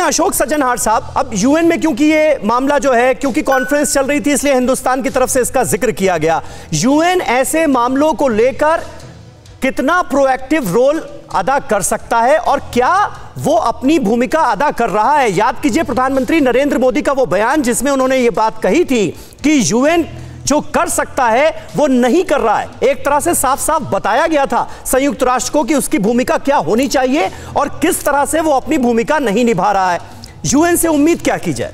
अशोक सज्जनहार साहब, अब यूएन में क्योंकि ये मामला जो है, क्योंकि कॉन्फ्रेंस चल रही थी इसलिए हिंदुस्तान की तरफ से इसका जिक्र किया गया। यूएन ऐसे मामलों को लेकर कितना प्रोएक्टिव रोल अदा कर सकता है और क्या वो अपनी भूमिका अदा कर रहा है? याद कीजिए प्रधानमंत्री नरेंद्र मोदी का वो बयान जिसमें उन्होंने ये बात कही थी कि यूएन जो कर सकता है वो नहीं कर रहा है। एक तरह से साफ साफ बताया गया था संयुक्त राष्ट्र को कि उसकी भूमिका क्या होनी चाहिए और किस तरह से वो अपनी भूमिका नहीं निभा रहा है। यूएन से उम्मीद क्या की जाए?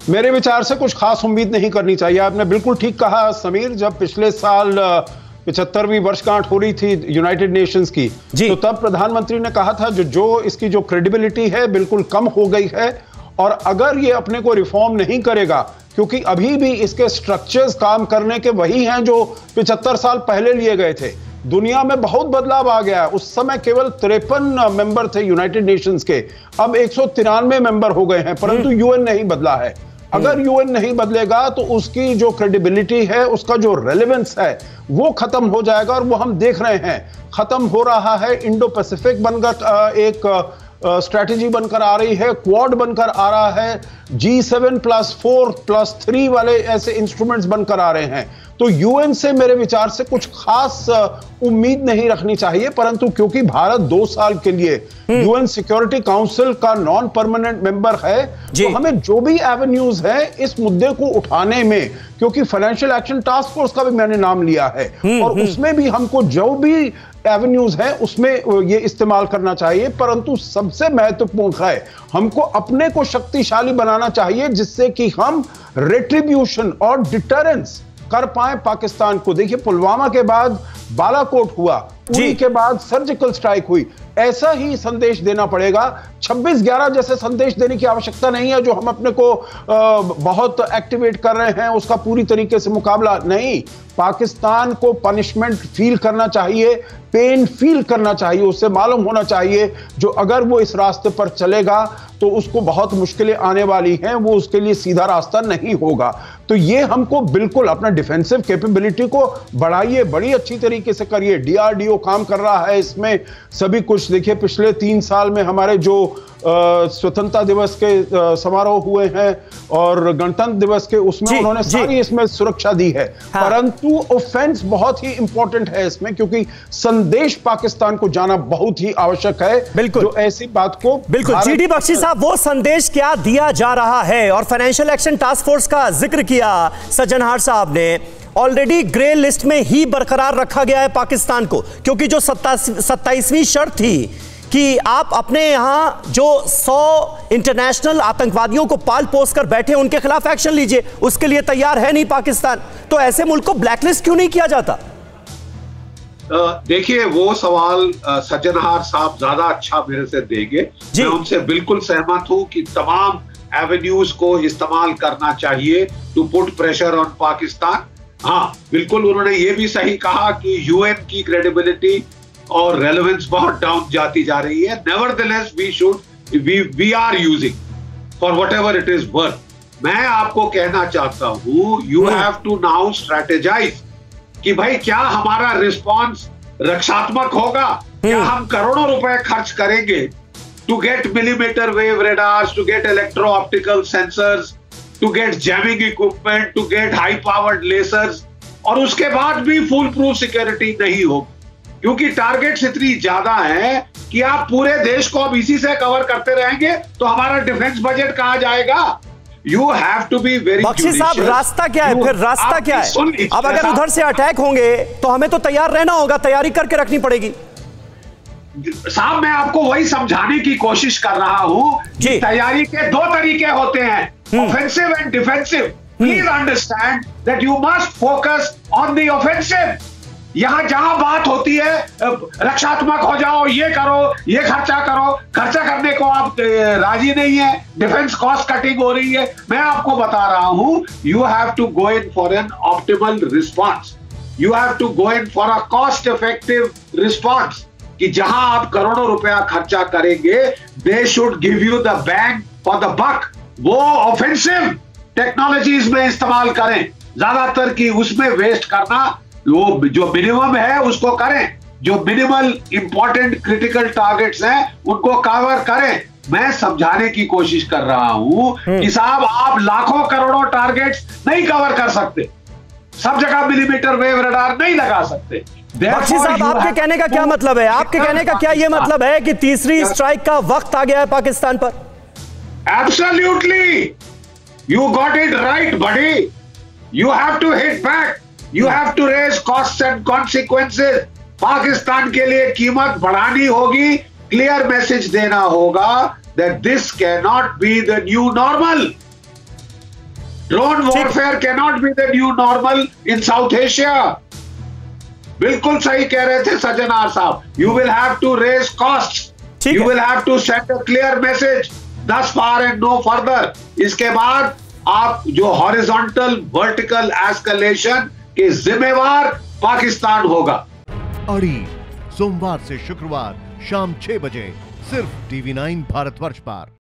मेरे विचार से कुछ खास उम्मीद नहीं करनी चाहिए। आपने बिल्कुल ठीक कहा समीर, जब पिछले साल 75वीं वर्षगांठ हो रही थी यूनाइटेड नेशंस की, तो तब प्रधानमंत्री ने कहा था जो इसकी जो क्रेडिबिलिटी है बिल्कुल कम हो गई है और अगर ये अपने को रिफॉर्म नहीं करेगा, क्योंकि अभी भी इसके स्ट्रक्चर्स काम करने के वही हैं जो 75 साल पहले लिए गए थे। दुनिया में बहुत बदलाव आ गया है। उस समय केवल 53 मेंबर थे यूनाइटेड नेशंस के, अब 193 मेंबर हो गए हैं, परंतु यूएन नहीं बदला है। अगर यूएन नहीं बदलेगा तो उसकी जो क्रेडिबिलिटी है, उसका जो रेलेवेंस है वो खत्म हो जाएगा और वो हम देख रहे हैं खत्म हो रहा है। इंडो पैसिफिक बनकर एक स्ट्रैटेजी बनकर आ रही है, क्वाड बनकर आ रहा है, G7+4+3 वाले ऐसे इंस्ट्रूमेंट्स बनकर आ रहे हैं। तो यूएन से मेरे विचार से कुछ खास उम्मीद नहीं रखनी चाहिए, परंतु क्योंकि भारत 2 साल के लिए यूएन सिक्योरिटी काउंसिल का नॉन परमानेंट मेंबर है, तो हमें जो भी एवेन्यूज है इस मुद्दे को उठाने में, क्योंकि फाइनेंशियल एक्शन टास्क फोर्स का भी मैंने नाम लिया है और उसमें भी हमको जो भी एवेन्यूज है उसमें ये इस्तेमाल करना चाहिए। परंतु सबसे महत्वपूर्ण है हमको अपने को शक्तिशाली बनाना चाहिए जिससे कि हम रेट्रिब्यूशन और डिटरेंस कर पाए पाकिस्तान को। देखिए, पुलवामा के बाद बालाकोट हुआ, उरी के बाद सर्जिकल स्ट्राइक हुई। ऐसा ही संदेश देना पड़ेगा। 26/11 जैसे संदेश देने की आवश्यकता नहीं है जो हम अपने को बहुत एक्टिवेट कर रहे हैं, उसका पूरी तरीके से मुकाबला नहीं। पाकिस्तान को पनिशमेंट फील करना चाहिए, पेन फील करना चाहिए, उससे मालूम होना चाहिए जो अगर वो इस रास्ते पर चलेगा तो उसको बहुत मुश्किलें आने वाली हैं, वो उसके लिए सीधा रास्ता नहीं होगा। तो ये हमको बिल्कुल अपना डिफेंसिव कैपेबिलिटी को बढ़ाइए, बड़ी अच्छी तरीके से करिए। डीआरडीओ काम कर रहा है इसमें सभी कुछ। देखिए, पिछले 3 साल में हमारे जो स्वतंत्रता दिवस के समारोह हुए हैं और गणतंत्र दिवस के, उसमें उन्होंने सारी इसमें सुरक्षा दी है। परंतु ऑफेंस बहुत ही इंपॉर्टेंट है इसमें, क्योंकि संदेश पाकिस्तान को जाना बहुत ही आवश्यक है। बिल्कुल, जो ऐसी बात को बिल्कुल जीडी बख्शी साहब, वो संदेश क्या दिया जा रहा है? और फाइनेंशियल एक्शन टास्क फोर्स का जिक्र किया सज्जनहार साहब ने। ऑलरेडी ग्रे लिस्ट में ही बरकरार रखा गया है पाकिस्तान को, क्योंकि जो 27वीं शर्त थी कि आप अपने यहां जो 100 इंटरनेशनल आतंकवादियों को पाल पोस कर बैठे उनके खिलाफ एक्शन लीजिए, उसके लिए तैयार है नहीं पाकिस्तान। तो ऐसे मुल्क को ब्लैकलिस्ट क्यों नहीं किया जाता? देखिए, वो सवाल सज्जनहार साहब ज्यादा अच्छा मेरे से देंगे। मैं उनसे बिल्कुल सहमत हूं कि तमाम एवेन्यूज को इस्तेमाल करना चाहिए to put pressure on Pakistan. हाँ, बिल्कुल उन्होंने ये भी सही कहा कि यूएन की क्रेडिबिलिटी और रेलेवेंस बहुत डाउन जाती जा रही है। Nevertheless we are using for whatever it is worth. मैं आपको कहना चाहता हूं, you have to now strategize कि भाई क्या हमारा रिस्पॉन्स रक्षात्मक होगा? क्या हम करोड़ों रुपए खर्च करेंगे to get millimetre wave radars, to get electro optical sensors, to get jamming equipment, to get high powered lasers, और उसके बाद भी फुल प्रूफ सिक्योरिटी नहीं होगी? क्योंकि टारगेट्स इतनी ज्यादा है कि आप पूरे देश को अब इसी से कवर करते रहेंगे तो हमारा डिफेंस बजट कहां जाएगा? You have to be very Bakshi साहब, रास्ता क्या है फिर? रास्ता क्या है? अब अगर उधर से अटैक होंगे तो हमें तो तैयार रहना होगा, तैयारी करके रखनी पड़ेगी। साहब, मैं आपको वही समझाने की कोशिश कर रहा हूं कि तैयारी के 2 तरीके होते हैं, offensive and defensive. Please understand that you must focus on the offensive. यहां जहां बात होती है रक्षात्मक हो जाओ, ये करो, ये खर्चा करो, खर्चा करने को आप राजी नहीं है, डिफेंस कॉस्ट कटिंग हो रही है। मैं आपको बता रहा हूं, you have to go in for an optimal response, you have to go in for a cost effective response, कि जहां आप करोड़ों रुपया खर्चा करेंगे, they should give you the bang for the buck. वो ऑफेंसिव टेक्नोलॉजीज में इस्तेमाल करें ज्यादातर, की उसमें वेस्ट करना, वो जो मिनिमम है उसको करें, जो मिनिमल इंपॉर्टेंट क्रिटिकल टारगेट्स हैं उनको कवर करें, मैं समझाने की कोशिश कर रहा हूं कि साहब आप लाखों करोड़ों टारगेट्स नहीं कवर कर सकते, सब जगह मिलीमीटर वेव रडार नहीं लगा सकते। बख्शी साहब, आपके कहने का क्या मतलब है? आपके कहने का क्या ये मतलब है कि तीसरी स्ट्राइक का वक्त आ गया है पाकिस्तान पर? Absolutely, you got it right, buddy. You have to hit back. You have to raise costs and consequences. Pakistan के लिए कीमत बढ़ानी होगी, क्लियर मैसेज देना होगा that this cannot be the new normal. Drone warfare cannot be the new normal in South Asia. बिल्कुल सही कह रहे थे सज्जनार साहब. You will have to raise costs. You will have to send a clear message. Thus far and no further. इसके बाद आप जो हॉरिजॉन्टल वर्टिकल एस्केलेशन के जिम्मेवार पाकिस्तान होगा। अड़ी सोमवार से शुक्रवार शाम 6 बजे सिर्फ TV9 भारतवर्ष पर।